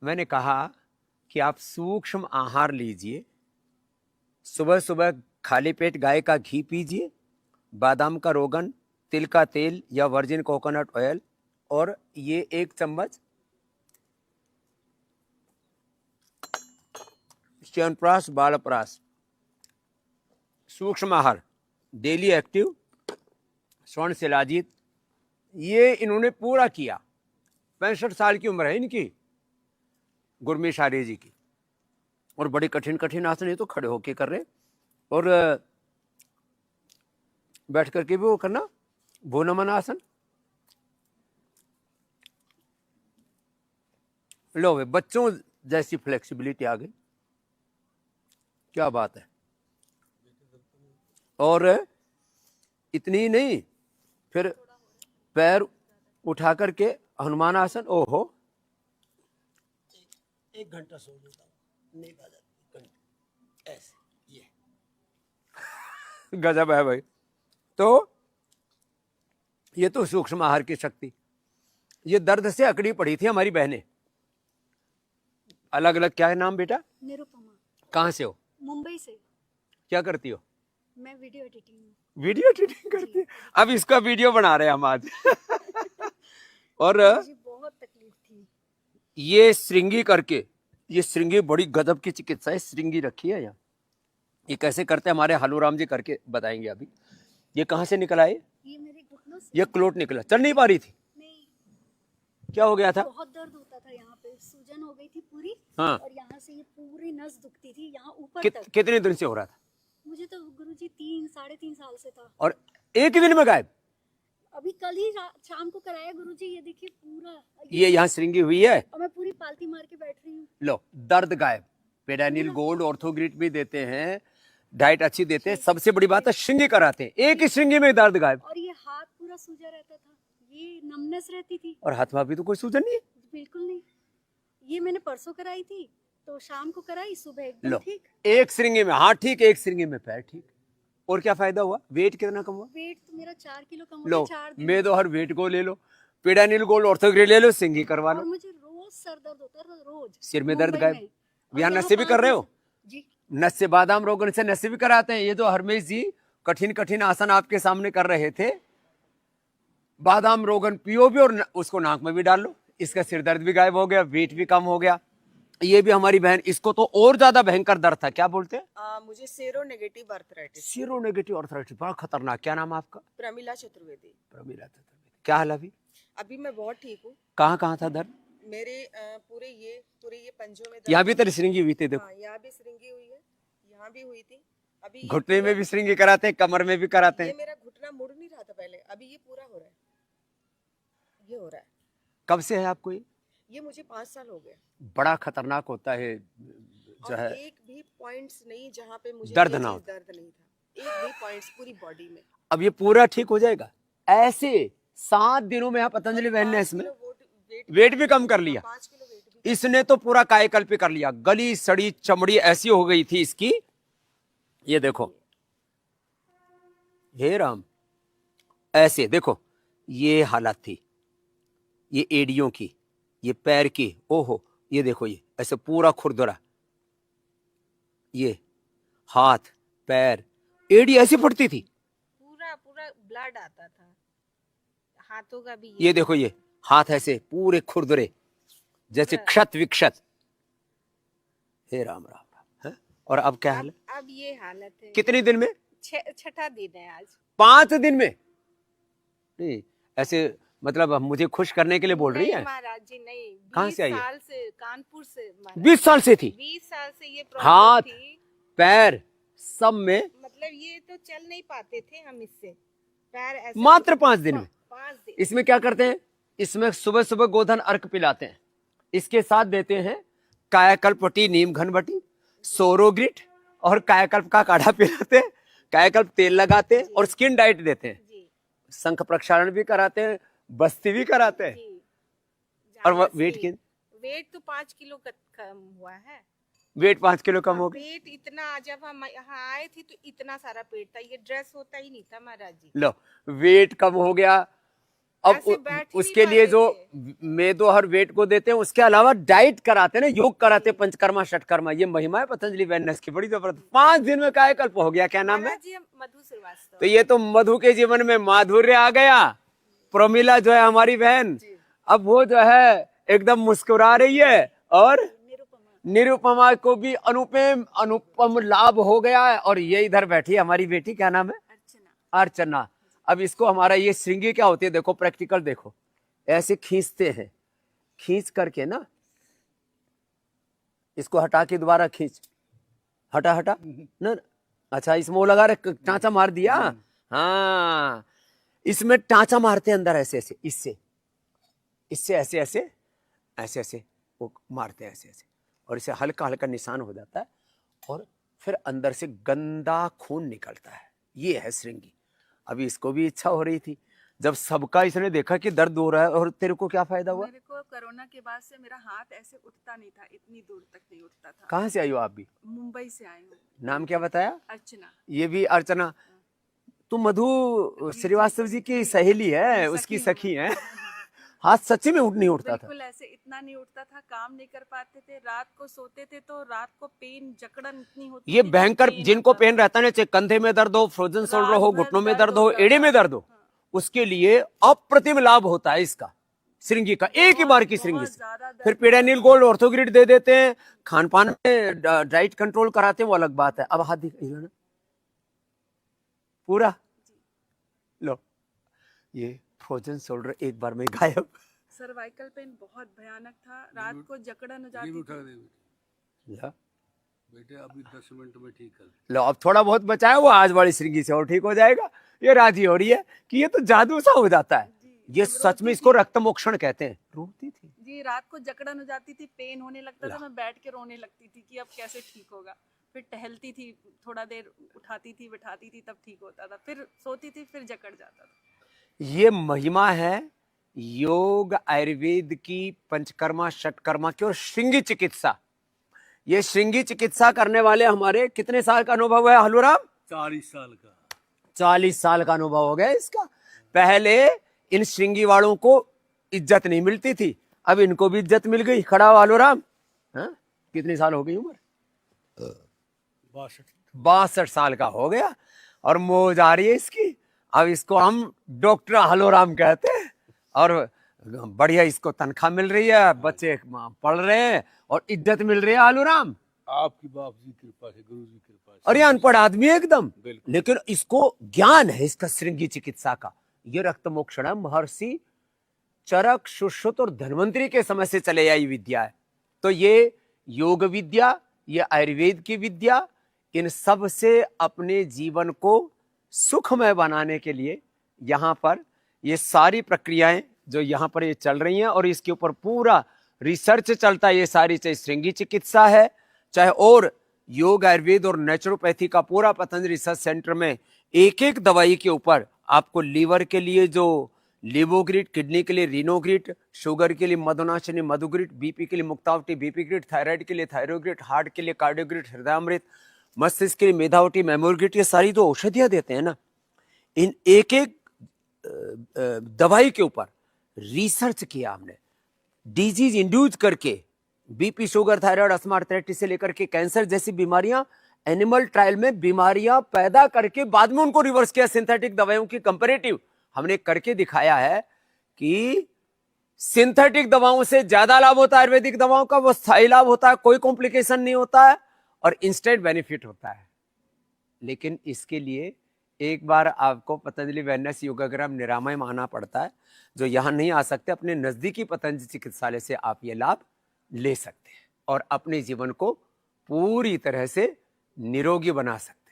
मैंने कहा कि आप सूक्ष्म आहार लीजिए, सुबह सुबह खाली पेट गाय का घी पीजिए, बादाम का रोगन, तिल का तेल या वर्जिन कोकोनट ऑयल, और ये 1 चम्मच च्यवनप्राश बालप्राश। सूक्ष्म आहार, डेली एक्टिव, स्वर्ण शिलाजीत, ये इन्होंने पूरा किया। 65 साल की उम्र है इनकी, गुरमीत आर्य जी की, और बड़ी कठिन कठिन आसन ये तो खड़े होके कर रहे, और बैठ करके भी वो करना, भू नमन आसन। लो वे बच्चों जैसी फ्लेक्सिबिलिटी आ गई, क्या बात है। और इतनी ही नहीं, फिर पैर उठा करके हनुमान आसन। ओहो, 1 घंटा सो लेता हूँ, नींद आ जाती है ऐसे, ये गजब है भाई। तो ये तो सूक्ष्म आहार की शक्ति। ये दर्द से अकड़ी पड़ी थी हमारी बहनें, अलग अलग। क्या है नाम बेटा? निरुपमा। कहाँ से हो? मुंबई से। क्या करती हो? मैं वीडियो एडिटिंग हूँ। वीडियो एडिटिंग करती है? अब इसका वीडियो बना रहे हैं हम आज। और मुझे बहुत तकलीफ थी। ये श्रृंगी करके, ये श्रृंगी बड़ी गजब की चिकित्सा है। श्रृंगी रखी है यहाँ, ये कैसे करते हैं हमारे हालूराम जी करके बताएंगे अभी। ये कहाँ से निकला है? ये मेरे घुटनों से। ये क्लोट निकला, चल नहीं पा रही थी? नहीं। क्या हो गया था? बहुत दर्द होता था, यहाँ पे सूजन हो गई थी पूरी। हाँ। और यहाँ से ये पूरी नस दुखती थी यहाँ ऊपर तक। कितने दिन से हो रहा था? मुझे तो गुरुजी 3-3.5 साल से था। और एक ही दिन में गायब? अभी कल ही शाम को कराया गुरुजी, ये देखिए पूरा। ये यहाँ श्रृंगी हुई है, और मैं पूरी पालती मार के बैठ रही हूँ। लो दर्द गायब। पेडानिल गोल्ड, ऑर्थोग्रिट भी देते हैं, डाइट अच्छी देते हैं, सबसे बड़ी बात है श्रृंगी कराते हैं, एक ही श्रृंगी में दर्द गायब। और ये हाथ पूरा सूजा रहता था, ये नमनेस रहती थी। और हाथ भी तो कोई सूजन नहीं? बिल्कुल नहीं। ये मैंने परसों कराई थी, तो शाम को कराई, सुबह एकदम ठीक। एक श्रृंगी में हाथ ठीक, एक श्रृंगी में पैर ठीक। और क्या फायदा हुआ? वेट कितना कम हुआ? वेट तो मेरा 4 किलो कम हो लो, गया 4 दिन। मैं तो हर वेट को ले लो, पेडानिल गोल्ड, ऑर्थोग्रिट ले लो, श्रृंगी करवा लो। और मुझे रोज सर दर्द होता था, रोज। सिर में दर्द मुंबई गायब। में। यहाँ और नशे भी कर रहे हो? जी। नशे, बादाम रोगन से नशे भी कराते हैं। ये जो हरमेश जी कठिन कठिन आसन आपके सामने कर रहे थे, बादाम रोगन पियो भी और उसको नाक में भी डाल लो, इसका सिर दर्द भी गायब हो गया, वेट भी कम हो गया। ये भी हमारी बहन, इसको तो और ज्यादा भयंकर दर्द था। क्या बोलते हैं? मुझे sero negative arthritis. Sero negative arthritis, बड़ा खतरनाक। क्या नाम है आपका? प्रमिला चतुर्वेदी। प्रमिला चतुर्वेदी। क्या हाल अभी? अभी मैं बहुत ठीक हूँ। कहाँ कहाँ था दर्द? मेरे पूरे ये पंजों में दर्द। यहाँ भी तेरी श्रृंगी हुई थी, देखो। हाँ, यहाँ भी श्रृंगी हुई है, यहाँ भी हुई थी। अभी घुटने में भी श्रृंगी कराते हैं, कमर में भी कराते ये हैं। मेरा घुटना मुड़ नहीं रहा था पहले, अभी ये पूरा हो रहा है, ये हो रहा है। कब से है आपको ये मुझे 5 साल हो गए। बड़ा खतरनाक होता है जो और है, एक भी पॉइंट्स नहीं जहाँ पे मुझे दर्द ये ना चीज़ दर्द नहीं था, एक भी पॉइंट्स पूरी बॉडी में। अब ये पूरा ठीक हो जाएगा ऐसे 7 दिनों में। पतंजलि बहन ने इसमें वेट भी कम कर लिया, 5 किलो वेट भी। इसने तो पूरा कायाकल्प कर लिया। गली सड़ी चमड़ी ऐसी हो गई थी इसकी, ये देखो, हे राम, ऐसे देखो, ये हालत थी, ये एड़ियों की, ये पैर की, ओहो, ये देखो, ये ऐसे पूरा खुरदुरा, ये हाथ पैर, एड़ी ऐसी फटती थी, पूरा ब्लड आता था हाथों का भी। ये देखो, ये हाथ ऐसे पूरे खुरदुरे जैसे क्षत विक्षत। हे राम राम राम। है? और अब क्या हाल है? अब ये हालत है। कितने दिन में? 6ठा दिन है आज। 5 दिन में? नहीं ऐसे, मतलब मुझे खुश करने के लिए बोल रही है? महाराज जी नहीं। कहाँ से आई है? 20 साल से कानपुर से। 20 साल से थी? 20 साल से ये प्रॉब्लम हाथ थी, पैर सब में। मतलब ये तो चल नहीं पाते थे हम इससे, पैर ऐसे। मात्र 5 दिन में? 5 दिन। इसमें क्या करते हैं? इसमें सुबह सुबह गोधन अर्क पिलाते हैं, इसके साथ देते हैं कायाकल्पटी, नीम घनबटी, सोरोग्रिट और कायाकल्प का काढ़ा पिलाते हैं, कायाकल्प तेल लगाते हैं और स्किन डाइट देते हैं, शंख प्रक्षालन भी कराते हैं, बस्ती भी कराते हैं। और वेट तो 5 किलो कम हुआ है। वेट 5 किलो कम हो गया। पेट इतना, जब हम यहाँ आए थे तो इतना सारा पेट था, ये ड्रेस होता ही नहीं था महाराज जी। लो, वेट कम हो गया अब ऐसे बैठ ही नहीं उसके पा लिए रहे जो थे। मेदो हर वेट को देते हैं, उसके अलावा डाइट कराते हैं ना, योग कराते हैं, पंचकर्मा षटकर्मा। ये महिमा है पतंजलि वेलनेस की बड़ी जबरदस्त। 5 दिन में कायाकल्प हो गया। क्या नाम है? महाराज जी, हम मधु श्रीवास्तव। तो ये तो मधु के जीवन में माधुर्य आ गया। प्रमिला जो है हमारी बहन, अब वो जो है एकदम मुस्कुरा रही है, और निरुपमा को भी अनुपम लाभ हो गया है। और ये इधर बैठी है हमारी बेटी, क्या नाम है? अर्चना। अर्चना। अब इसको हमारा ये श्रृंगी क्या होती है, देखो प्रैक्टिकल देखो, ऐसे खींचते हैं, खींच करके ना इसको हटा के दोबारा खींच, हटा हटा ना। अच्छा, इसमें वो लगा रहे, टांचा मार दिया। हाँ, इसमें टांचा मारते हैं अंदर, ऐसे ऐसे, इससे ऐसे ऐसे ऐसे ऐसे वो मारते हैं, ऐसे ऐसे, और इसे हल्का हल्का निशान हो जाता है, और फिर अंदर से गंदा खून निकलता है। ये है श्रृंगी। अभी इसको भी इच्छा हो रही थी, जब सबका इसने देखा कि दर्द हो रहा है। और तेरे को क्या फायदा हुआ? मेरे को कोरोना के बाद से मेरा हाथ ऐसे उठता नहीं था, इतनी दूर तक नहीं उठता था। कहाँ से आई हो आप भी? मुंबई से आई हूँ। नाम क्या बताया? अर्चना। ये भी अर्चना। तू मधु श्रीवास्तव जी की सहेली है, उसकी सखी है। हाथ सच्ची में नहीं उठता था? बिल्कुल ऐसे इतना नहीं उठता था, काम नहीं कर पाते थे, रात को सोते थे तो रात को पेन जकड़न इतनी होती ये थी, भयंकर, पेन जिनको होता पेन रहता है ना, चाहे कंधे में दर्द हो, फ्रोजन शोल्डर हो, रात भर घुटनों में दर्द दर्द हो, होता एड़े था। में दर्द हो, उसके लिए अप्रतिम लाभ होता है इसका, श्रृंगी का, एक ही बार की श्रृंगी बहुत से। ज्यादा दर्द फिर पीडानिल गोल्ड ऑर्थोग्रिड दे देते हैं, खान पान में डाइट कंट्रोल कराते हैं, वो अलग बात है। अब हाथ दिखाइए ना पूरा, लो, ये फ्रोजन शोल्डर एक बार में गायब। सर्वाइकल पेन बहुत भयानक था, रात को जकड़न हो जाती थी। ला, बेटे अभी 10 मिनट में ठीक कर। लो, अब थोड़ा बहुत बचाया, वो आज वाली श्रृंगी से और ठीक हो जाएगा। ये राजी हो रही है कि ये तो जादू सा हो जाता है। ये सच में इसको रक्त मोक्षण कहते हैं। रोती थी जी, रात को जकड़न हो जाती थी, पेन होने लगता था, मैं बैठ के रोने लगती थी कि अब कैसे ठीक होगा। फिर टहलती थी, थोड़ा देर उठाती थी, बिठाती थी, तब ठीक होता था। फिर सोती थी, फिर जकड़ जाता था। ये महिमा है योग आयुर्वेद की, पंचकर्मा षटकर्मा की और श्रृंगी चिकित्सा। ये श्रृंगी चिकित्सा करने वाले हमारे कितने साल का अनुभव है हलूराम? 40 साल का। 40 साल का अनुभव हो गया इसका। पहले इन श्रृंगी वालों को इज्जत नहीं मिलती थी, अब इनको भी इज्जत मिल गई। खड़ा हो हलूराम। हाँ, कितनी साल हो गई उम्र? 62 साल का हो गया, और मौज आ रही है इसकी। अब इसको हम डॉक्टर हलूराम कहते हैं, और बढ़िया इसको तनख्वाह मिल रही है, बच्चे पढ़ रहे हैं, और इज्जत मिल रही है हलूराम। आपकी बाप जी कृपा से, गुरु जी कृपा से। और ये अनपढ़ आदमी है एकदम, बिल्कुल। लेकिन इसको ज्ञान है इसका श्रृंगी चिकित्सा का। ये रक्त मोक्षण महर्षि चरक, सुश्रुत और धन्वंतरी के समय से चले आई विद्या है। तो ये योग विद्या, ये आयुर्वेद की विद्या, इन सब से अपने जीवन को सुखमय बनाने के लिए यहाँ पर ये सारी प्रक्रियाएं जो यहाँ पर ये चल रही हैं, और इसके ऊपर पूरा रिसर्च चलता है। ये सारी, चाहे श्रृंगी चिकित्सा है, चाहे और योग आयुर्वेद और नेचुरोपैथी का पूरा पतंजलि रिसर्च सेंटर में एक एक दवाई के ऊपर आपको लीवर के लिए जो लिवोग्रिड, किडनी के लिए रीनोग्रिड, शुगर के लिए मधुनाशिनी मधुग्रिड, बीपी के लिए मुक्तावटी बीपी ग्रिड, थायराइड के लिए थायरोग्रिड, हार्ट के लिए कार्डियोग्रिड हृदयामृत, मस्तिष्क के लिए मेधावटी मेमोग्रिड, ये सारी जो औषधियां देते हैं ना, इन एक एक दवाई के ऊपर रिसर्च किया हमने, डिजीज इंड्यूस करके, BP, sugar, thyroid, asthma, arthritis से लेकर के कैंसर जैसी बीमारियां, एनिमल ट्रायल में बीमारियां पैदा करके बाद में उनको रिवर्स किया। सिंथेटिक दवाइयों की कंपैरेटिव हमने करके दिखाया है कि सिंथेटिक दवाओं से ज्यादा लाभ होता है आयुर्वेदिक दवाओं का, वो स्थायी लाभ होता है, कोई कॉम्प्लिकेशन नहीं होता है, और इंस्टेंट बेनिफिट होता है। लेकिन इसके लिए एक बार आपको पतंजलि वेलनेस योगाग्राम निरामय में आना पड़ता है। जो यहां नहीं आ सकते, अपने नजदीकी पतंजलि चिकित्सालय से आप ये लाभ ले सकते हैं और अपने जीवन को पूरी तरह से निरोगी बना सकते हैं।